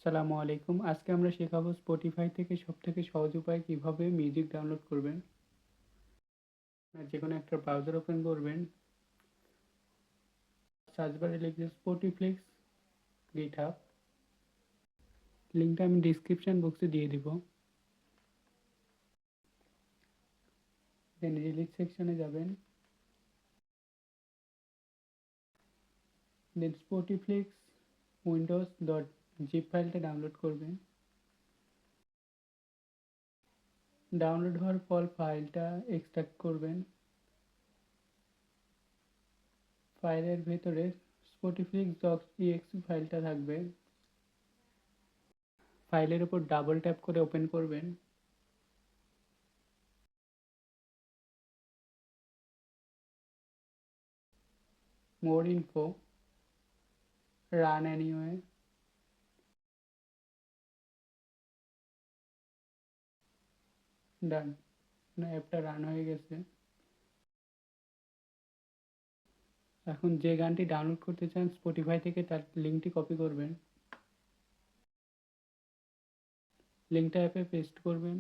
আসসালামু আলাইকুম। আজকে আমরা শেখাবো Spotify থেকে সবথেকে সহজ উপায়ে কিভাবে মিউজিক ডাউনলোড করবেন। যেকোনো একটা ব্রাউজার ওপেন করবেন। সার্চ বারে লিখবেন Spotiflix GitHub। লিংকটা আমি ডেসক্রিপশন বক্সে দিয়ে দিব। দেন রিলিজ সেকশনে যাবেন। দেন Spotiflix windows.zip ফাইলটা ডাউনলোড করবেন। ডাউনলোড হওয়ার পর ফাইলটা এক্সট্রাক্ট করবেন। ফাইলের ভেতরে spotiflix.exe ফাইলটা থাকবে। ফাইলের উপর ডাবল ট্যাপ করে ওপেন করবেন। More info, run anyway, ডান। অ্যাপটা রান হয়ে গেছে। এখন যে গানটি ডাউনলোড করতে চান স্পটিফাই থেকে তার লিঙ্কটি কপি করবেন। লিঙ্কটা অ্যাপে পেস্ট করবেন।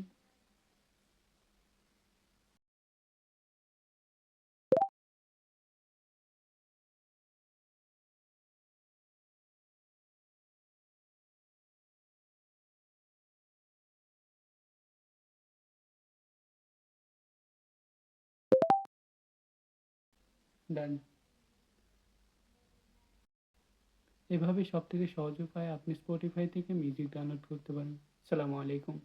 ডান। এভাবে সব থেকে সহজ উপায়ে আপনি স্পটিফাই থেকে মিউজিক ডাউনলোড করতে পারেন। আসসালামু আলাইকুম।